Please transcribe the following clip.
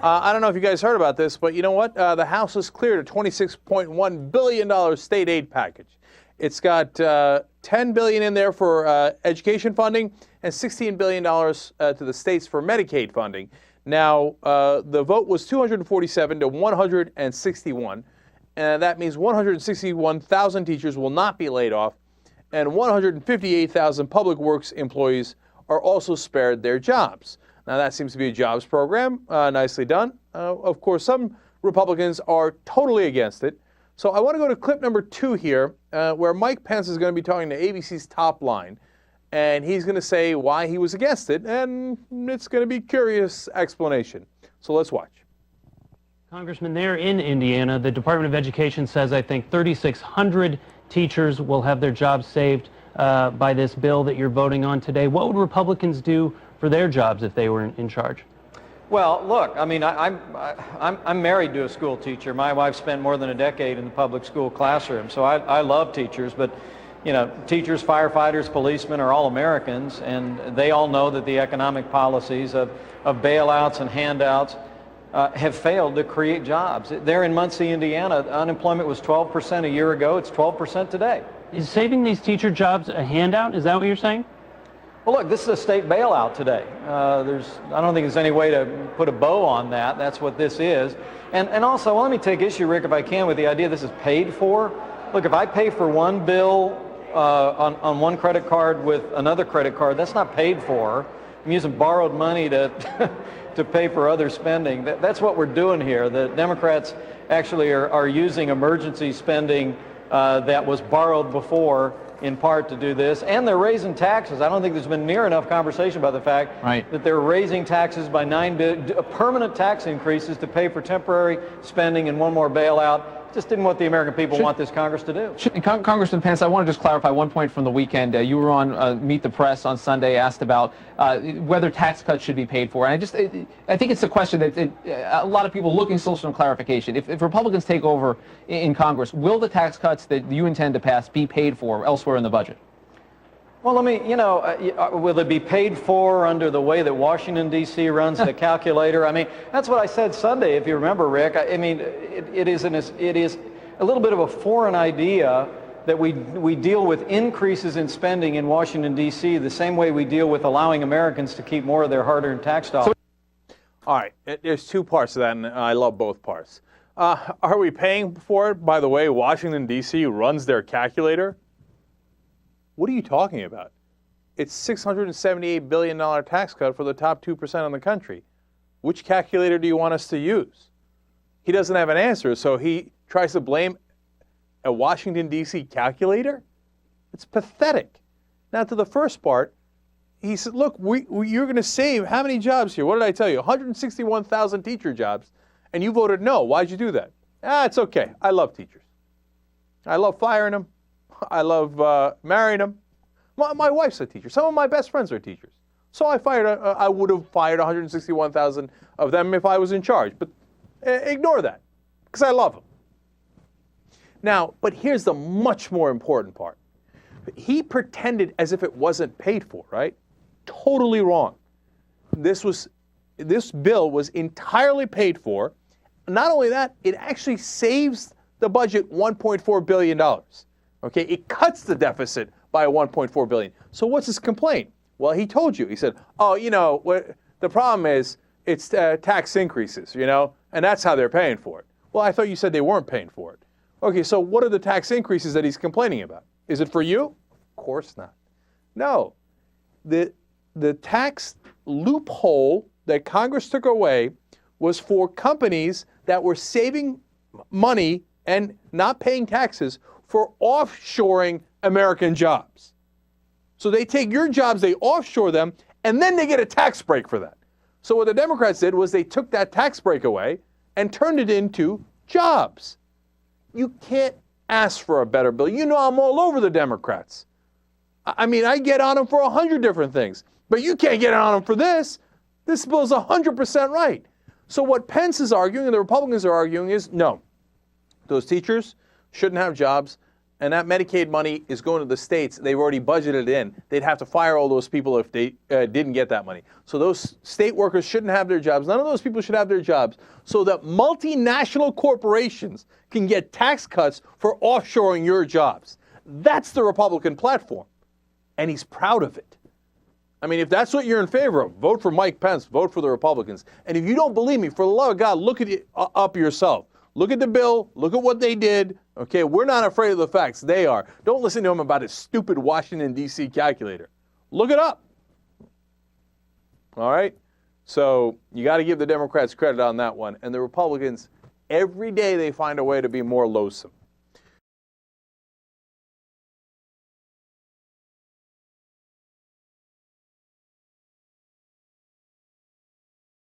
I don't know if you guys heard about this, but you know what? The House has cleared a $26.1 billion state aid package. It's got $10 billion in there for education funding and $16 billion to the states for Medicaid funding. Now, the vote was 247 to 161, and that means 161,000 teachers will not be laid off, and 158,000 public works employees are also spared their jobs. Now, that seems to be a jobs program. Nicely done. Of course, some Republicans are totally against it. So I want to go to clip number 2 here, where Mike Pence is going to be talking to ABC's Top Line, and he's going to say why he was against it, and it's going to be a curious explanation. So let's watch. Congressman, there in Indiana, the Department of Education says, I think, 3,600 teachers will have their jobs saved by this bill that you're voting on today. What would Republicans do for their jobs if they were in charge? Well, look, I mean, I'm married to a school teacher. My wife spent more than a decade in the public school classroom, so I love teachers. But, you know, teachers, firefighters, policemen are all Americans, and they all know that the economic policies of bailouts and handouts have failed to create jobs. There in Muncie, Indiana, unemployment was 12% a year ago. It's 12% today. Is saving these teacher jobs a handout? Is that what you're saying? Well, look, this is a state bailout today. I don't think there's any way to put a bow on that. That's what this is. And also, well, let me take issue, Rick, if I can, with the idea this is paid for. Look, if I pay for one bill on one credit card with another credit card, that's not paid for. I'm using borrowed money to to pay for other spending. That's what we're doing here. The Democrats actually are using emergency spending that was borrowed before, in part to do this, and they're raising taxes. I don't think there's been near enough conversation about the fact that they're raising taxes by permanent tax increases to pay for temporary spending and one more bailout. Just didn't what the American people want this Congress to do. Congressman Pence, I want to just clarify one point from the weekend. You were on Meet the Press on Sunday, asked about whether tax cuts should be paid for. And I think it's a question that a lot of people looking for some clarification. If Republicans take over in Congress, will the tax cuts that you intend to pass be paid for elsewhere in the budget? Well, let me, will it be paid for under the way that Washington, D.C. runs the calculator? I mean, that's what I said Sunday, if you remember, Rick. I mean, it is a little bit of a foreign idea that we deal with increases in spending in Washington, D.C. the same way we deal with allowing Americans to keep more of their hard-earned tax dollars. All right, there's 2 parts to that, and I love both parts. Are we paying for it by the way Washington, D.C. runs their calculator? What are you talking about? It's $678 billion tax cut for the top 2% in the country. Which calculator do you want us to use? He doesn't have an answer, so he tries to blame a Washington, D.C. calculator? It's pathetic. Now, to the first part, he said, look, you're going to save how many jobs here? What did I tell you? 161,000 teacher jobs, and you voted no. Why'd you do that? It's okay. I love teachers. I love firing them. I love marrying them. My wife's a teacher. Some of my best friends are teachers. So I would have fired 161,000 of them if I was in charge. But ignore that, because I love them. Now, but here's the much more important part. He pretended as if it wasn't paid for, right? Totally wrong. This bill was entirely paid for. Not only that, it actually saves the budget $1.4 billion. Okay, it cuts the deficit by $1.4 billion. So what's his complaint? Well, he told you. He said, the problem is it's tax increases, and that's how they're paying for it. Well, I thought you said they weren't paying for it. Okay, so what are the tax increases that he's complaining about? Is it for you? Of course not. No. The tax loophole that Congress took away was for companies that were saving money and not paying taxes for offshoring American jobs. So they take your jobs, they offshore them, and then they get a tax break for that. So what the Democrats did was they took that tax break away and turned it into jobs. You can't ask for a better bill. You know I'm all over the Democrats. I mean, I get on them for 100 different things, but you can't get on them for this. This bill's 100% right. So what Pence is arguing and the Republicans are arguing is, no, those teachers shouldn't have jobs. and that Medicaid money is going to the states. They've already budgeted in. They'd have to fire all those people if they didn't get that money. So those state workers shouldn't have their jobs. None of those people should have their jobs so that multinational corporations can get tax cuts for offshoring your jobs. That's the Republican platform, and he's proud of it. I mean, if that's what you're in favor of, vote for Mike Pence, vote for the Republicans. And if you don't believe me, for the love of God, look at it up yourself. Look at the bill. Look at what they did. Okay, we're not afraid of the facts. They are. Don't listen to him about his stupid Washington, D.C. calculator. Look it up. All right? So you got to give the Democrats credit on that one. And the Republicans, every day they find a way to be more loathsome.